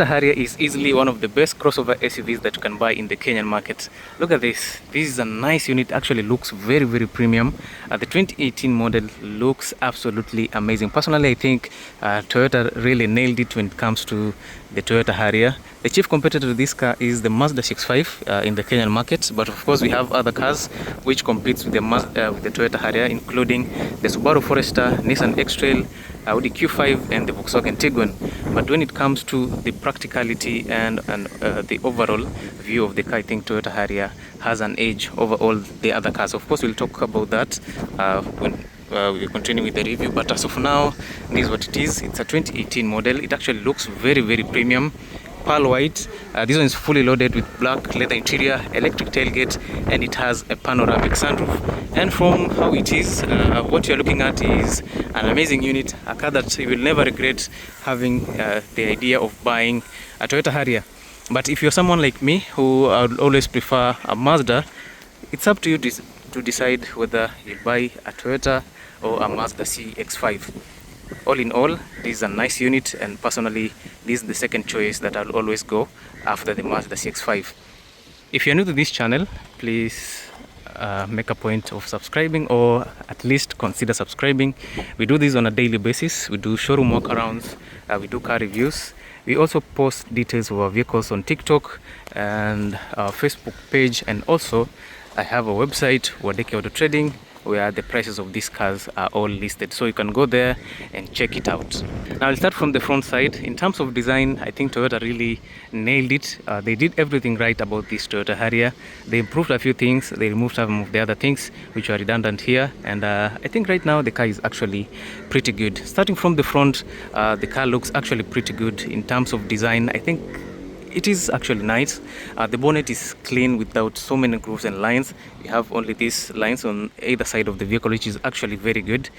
Harrier is easily one of the best crossover SUVs that you can buy in the Kenyan market. Look at this. This is a nice unit. Actually looks very premium. The 2018 model looks absolutely amazing. Personally, I think Toyota really nailed it when it comes to the Toyota Harrier. The chief competitor to this car is the Mazda 6.5 in the Kenyan market, but of course we have other cars which competes with the Toyota Harrier, including the Subaru Forester, Nissan X-Trail, Audi Q5 and the Volkswagen Tiguan. But when it comes to the practicality and the overall view of the car, I think Toyota Harrier has an edge over all the other cars. Of course, we'll talk about that when we continue with the review, but as of now, this is what it is. It's a 2018 model. It actually looks very premium. Pearl white. This one is fully loaded with black leather interior, electric tailgate, and it has a panoramic sunroof. And from how it is, what you're looking at is an amazing unit, a car that you will never regret having the idea of buying a Toyota Harrier. But if you're someone like me who would always prefer a Mazda, it's up to you to decide whether you'll buy a Toyota or a Mazda CX-5. All in all, this is a nice unit, and personally this is the second choice that I'll always go after the Mazda CX-5. If you're new to this channel, please make a point of subscribing, or at least consider subscribing. We do this on a daily basis. We do showroom walkarounds, we do car reviews. We also post details of our vehicles on TikTok and our Facebook page, and also I have a website, Wadeke Auto Trading, where the prices of these cars are all listed, so you can go there and check it out. Now I'll start from the front side. In terms of design, I think Toyota really nailed it. They did everything right about this Toyota Harrier. They improved a few things, they removed some of the other things which are redundant here, and I think right now the car is actually pretty good. Starting from the front, the car looks actually pretty good in terms of design. I think it is actually nice. The bonnet is clean without so many grooves and lines. You have only these lines on either side of the vehicle, which is actually very good.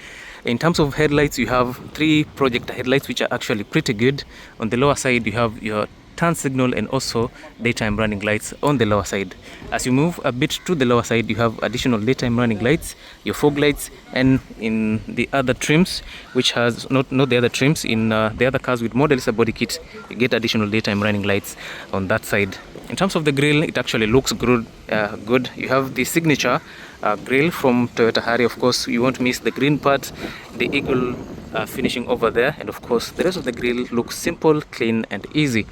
In terms of headlights, you have 3 projector headlights, which are actually pretty good. On the lower side, you have your turn signal and also daytime running lights on the lower side. As you move a bit to the lower side, you have additional daytime running lights, your fog lights, and in the other trims, which has not the other trims, in the other cars with more Delisa body kit, you get additional daytime running lights on that side. In terms of the grille, it actually looks good. You have the signature grille from Toyota Harrier. Of course, you won't miss the green part, the eagle finishing over there, and of course the rest of the grille looks simple, clean and easy.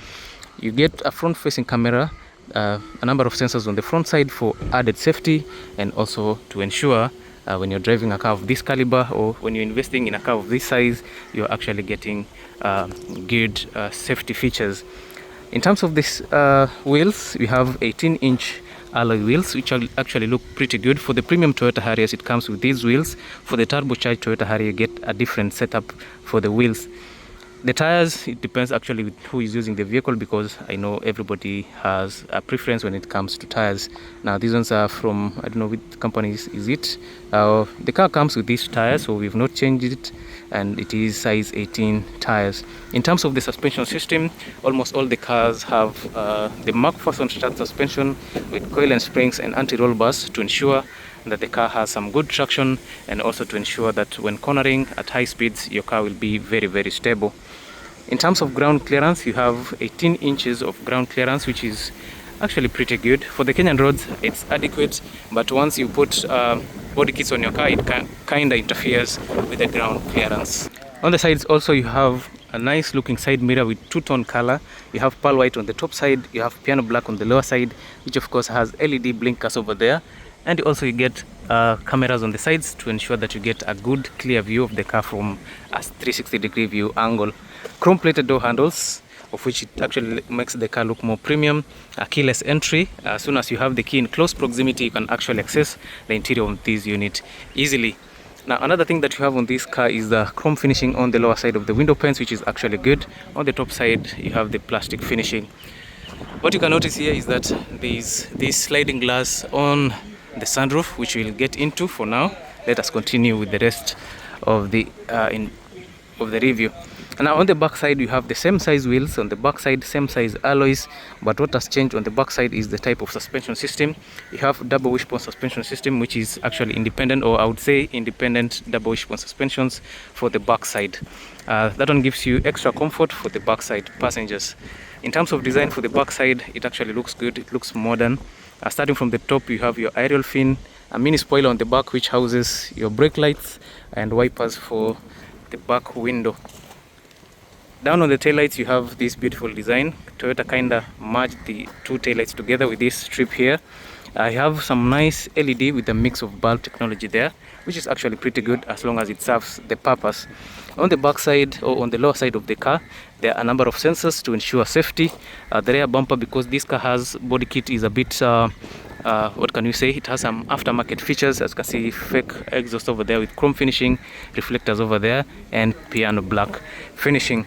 You get a front-facing camera, a number of sensors on the front side for added safety, and also to ensure when you're driving a car of this caliber, or when you're investing in a car of this size, you're actually getting good safety features. In terms of this wheels, we have 18-inch alloy wheels, which actually look pretty good. For the premium Toyota Harriers, it comes with these wheels. For the turbocharged Toyota Harrier, you get a different setup for the wheels. The tires, it depends actually with who is using the vehicle, because I know everybody has a preference when it comes to tires. Now these ones are from, I don't know which company is it. The car comes with these tires, so we've not changed it, and it is size 18 tires. In terms of the suspension system, almost all the cars have the McPherson strut suspension with coil and springs and anti-roll bars to ensure that the car has some good traction, and also to ensure that when cornering at high speeds, your car will be very stable. In terms of ground clearance, you have 18 inches of ground clearance, which is actually pretty good. For the Kenyan roads, it's adequate, but once you put body kits on your car, it kind of interferes with the ground clearance. On the sides also, you have a nice looking side mirror with two-tone color. You have pearl white on the top side, you have piano black on the lower side, which of course has LED blinkers over there. And also you get cameras on the sides to ensure that you get a good clear view of the car from a 360-degree view angle. Chrome plated door handles, of which it actually makes the car look more premium. A keyless entry. As soon as you have the key in close proximity, you can actually access the interior of this unit easily. Now another thing that you have on this car is the chrome finishing on the lower side of the window panes, which is actually good. On the top side, you have the plastic finishing. What you can notice here is that there's this sliding glass on the sunroof, which we'll get into for now. Let us continue with the rest of the review. Now on the back side, you have the same size wheels on the back side, same size alloys, but what has changed on the back side is the type of suspension system. You have double wishbone suspension system, which is actually independent, or I would say independent double wishbone suspensions for the back side. That one gives you extra comfort for the back side passengers. In terms of design for the back side, it actually looks good. It looks modern. Starting from the top, you have your aerial fin, a mini spoiler on the back which houses your brake lights, and wipers for the back window. Down on the taillights, you have this beautiful design. Toyota kinda merged the two taillights together with this strip here. I have some nice LED with a mix of bulb technology there, which is actually pretty good as long as it serves the purpose. On the back side, or on the lower side of the car, there are a number of sensors to ensure safety. The rear bumper, because this car has body kit, is a bit what can you say, it has some aftermarket features. As you can see, fake exhaust over there with chrome finishing, reflectors over there, and piano black finishing.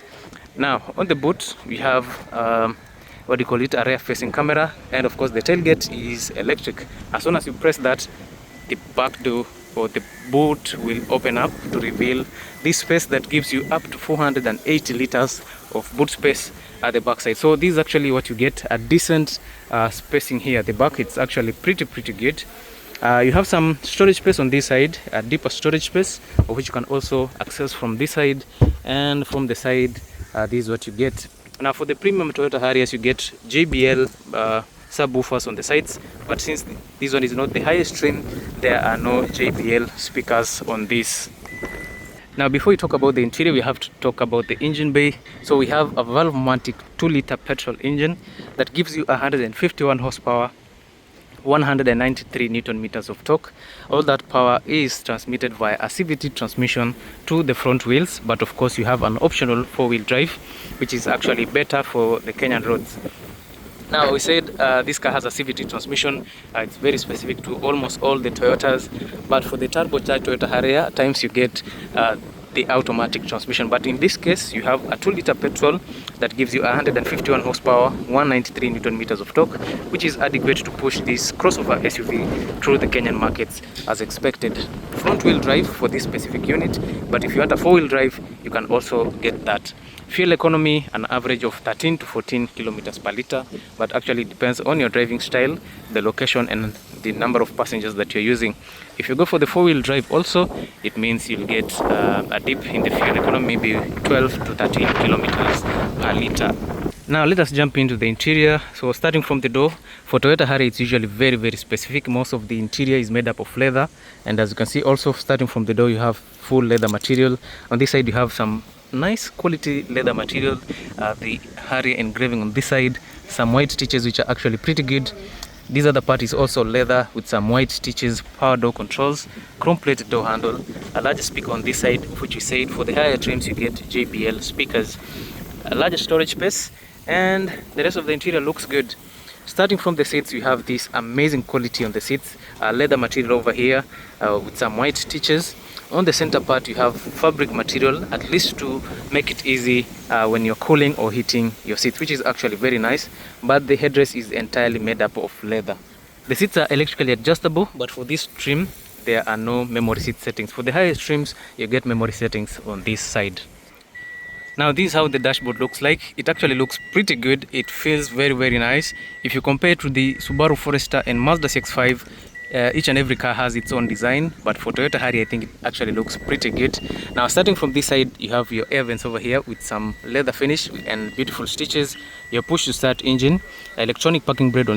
Now on the boot, we have what do you call it, a rear facing camera, and of course the tailgate is electric. As soon as you press that, the back door or the boot will open up to reveal this space that gives you up to 480 liters of boot space at the back side. So this is actually what you get, a decent spacing here at the back. It's actually pretty good. You have some storage space on this side, a deeper storage space, of which you can also access from this side, and from the side this is what you get. Now for the premium Toyota Harriers, you get JBL subwoofers on the sides, but since this one is not the highest trim, there are no JBL speakers on this. Now before we talk about the interior, we have to talk about the engine bay. So we have a valve-matic 2-liter petrol engine that gives you 151 horsepower, 193 Newton meters of torque. All that power is transmitted via a CVT transmission to the front wheels, but of course you have an optional 4-wheel drive, which is actually better for the Kenyan roads. Now we said this car has a CVT transmission. It's very specific to almost all the Toyotas, but for the turbocharged Toyota Harrier, at times you get the automatic transmission, but in this case you have a 2-liter petrol that gives you 151 horsepower, 193 Newton meters of torque, which is adequate to push this crossover SUV through the Kenyan markets as expected. Front wheel drive for this specific unit, but if you want a 4-wheel drive, you can also get that. Fuel economy, an average of 13 to 14 kilometers per liter, but actually it depends on your driving style, the location, and the number of passengers that you're using. If you go for the 4-wheel drive also, it means you'll get a dip in the fuel economy, maybe 12 to 13 kilometers per liter. Now let us jump into the interior. So starting from the door, for Toyota Harrier, it's usually very specific. Most of the interior is made up of leather, and as you can see, also starting from the door, you have full leather material. On this side, you have some nice quality leather material, the Harrier engraving on this side, some white stitches which are actually pretty good. This other part is also leather with some white stitches, power door controls, chrome plated door handle, a larger speaker on this side, which we said for the higher trims you get JBL speakers, a larger storage space, and the rest of the interior looks good. Starting from the seats, you have this amazing quality on the seats, leather material over here with some white stitches. On the center part, you have fabric material, at least to make it easy when you're cooling or heating your seats, which is actually very nice. But the headrest is entirely made up of leather. The seats are electrically adjustable, but for this trim, there are no memory seat settings. For the highest trims, you get memory settings on this side. Now this is how the dashboard looks like. It actually looks pretty good. It feels very nice. If you compare it to the Subaru Forester and Mazda CX-5, each and every car has its own design, but for Toyota Harrier, I think it actually looks pretty good. Now starting from this side, you have your air vents over here with some leather finish and beautiful stitches, your push to start engine, electronic parking brake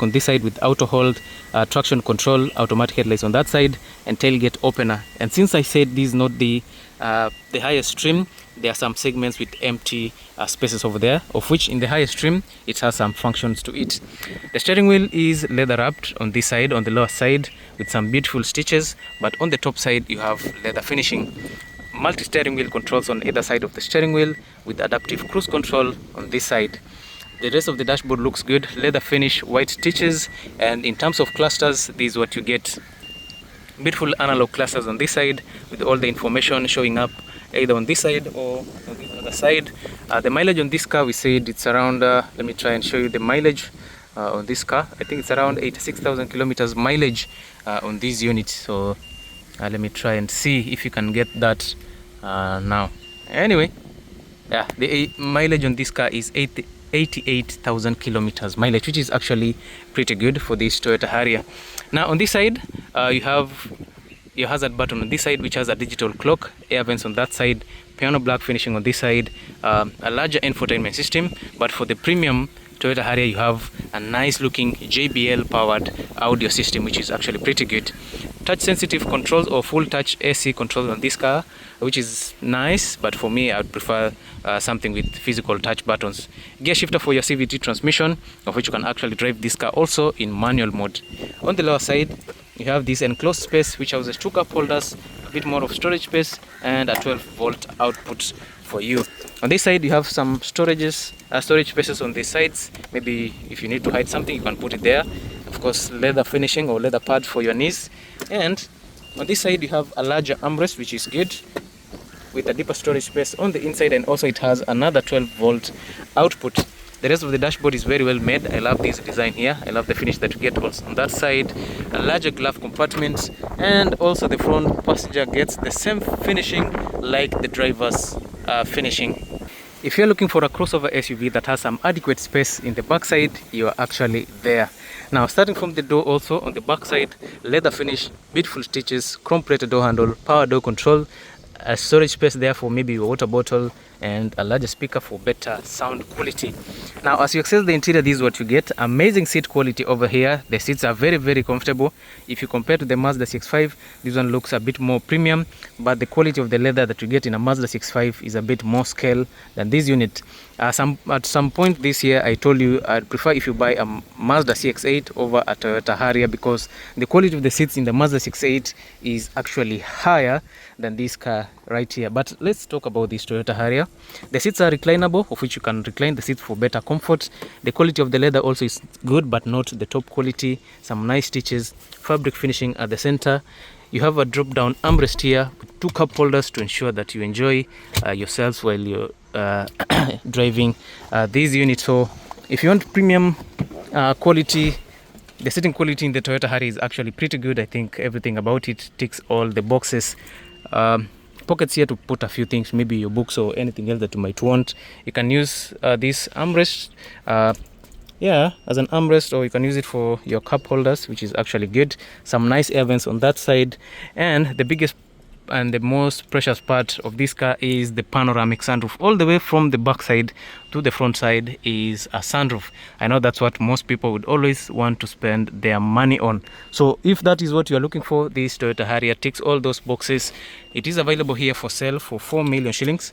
on this side with auto hold, traction control, automatic headlights on that side, and tailgate opener. And since I said this is not the highest trim, there are some segments with empty spaces over there, of which in the highest trim it has some functions to it. The steering wheel is leather wrapped on this side, on the lower side, with some beautiful stitches, but on the top side you have leather finishing. Multi-steering wheel controls on either side of the steering wheel with adaptive cruise control on this side. The rest of the dashboard looks good, leather finish, white stitches, and in terms of clusters, this is what you get. Beautiful analog clusters on this side with all the information showing up either on this side or on the other side. The mileage on this car, we said it's around, let me try and show you the mileage on this car. I think it's around 86,000 kilometers mileage on this unit. So let me try and see if you can get that now. Anyway, yeah, the mileage on this car is 88,000 kilometers mileage, which is actually pretty good for this Toyota Harrier. Now on this side, you have your hazard button on this side, which has a digital clock, air vents on that side, piano black finishing on this side, a larger infotainment system. But for the premium Toyota Harrier, you have a nice looking JBL powered audio system, which is actually pretty good. Touch sensitive controls or full touch AC controls on this car, which is nice, but for me I would prefer something with physical touch buttons. Gear shifter for your CVT transmission, of which you can actually drive this car also in manual mode. On the lower side, you have this enclosed space which houses 2 cup holders, a bit more of storage space, and a 12-volt output for you. On this side, you have some storage spaces on the sides. Maybe if you need to hide something, you can put it there. Of course, leather finishing or leather pad for your knees. And on this side, you have a larger armrest, which is good, with a deeper storage space on the inside, and also it has another 12-volt output. The rest of the dashboard is very well made. I love this design here. I love the finish that you get also on that side. A larger glove compartment, and also the front passenger gets the same finishing like the driver's finishing. If you're looking for a crossover SUV that has some adequate space in the backside, you are actually there. Now, starting from the door, also on the backside, leather finish, beautiful stitches, chrome plated door handle, power door control, a storage space there for maybe your water bottle, and a larger speaker for better sound quality. Now, as you access the interior, this is what you get. Amazing seat quality over here. The seats are very, very comfortable. If you compare to the Mazda 6.5, this one looks a bit more premium, but the quality of the leather that you get in a Mazda 6.5 is a bit more scale than this unit. At some point this year, I told you I'd prefer if you buy a Mazda CX-8 over a Toyota Harrier, because the quality of the seats in the Mazda 6.8 is actually higher than this car right here. But let's talk about this Toyota Harrier. The seats are reclinable, of which you can recline the seats for better comfort. The quality of the leather also is good, but not the top quality. Some nice stitches, fabric finishing at the center. You have a drop down armrest here with 2 cup holders to ensure that you enjoy yourselves while you're driving this unit. So if you want premium quality, the sitting quality in the Toyota Harrier is actually pretty good. I think everything about it ticks all the boxes. Pockets here to put a few things, maybe your books or anything else that you might want. You can use this armrest as an armrest, or you can use it for your cup holders, which is actually good. Some nice air vents on that side, and the biggest and the most precious part of this car is the panoramic sunroof. All the way from the back side to the front side is a sunroof. I know that's what most people would always want to spend their money on. So if that is what you are looking for, this Toyota Harrier ticks all those boxes. It is available here for sale for 4 million shillings,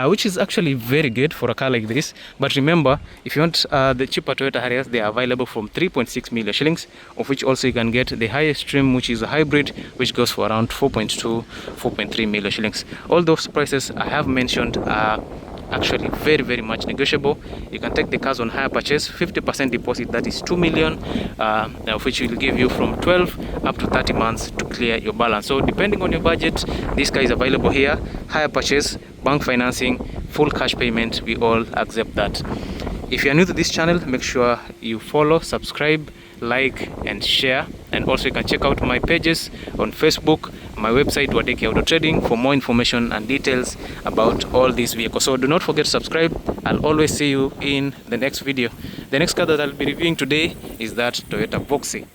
which is actually very good for a car like this. But remember, if you want the cheaper Toyota Harriers, they are available from 3.6 million shillings, of which also you can get the highest trim, which is a hybrid, which goes for around 4.2, 4.3 million shillings. All those prices I have mentioned are actually very, very much negotiable. You can take the cars on hire purchase, 50% deposit, that is 2 million, which will give you from 12 up to 30 months to clear your balance. So depending on your budget, this car is available here. Hire purchase, bank financing, full cash payment, we all accept that. If you are new to this channel, make sure you follow, subscribe, like and share. And also you can check out my pages on Facebook, my website Wadeki Auto Trading, for more information and details about all these vehicles. So do not forget to subscribe. I'll always see you in the next video. The next car that I'll be reviewing today is that Toyota Voxy.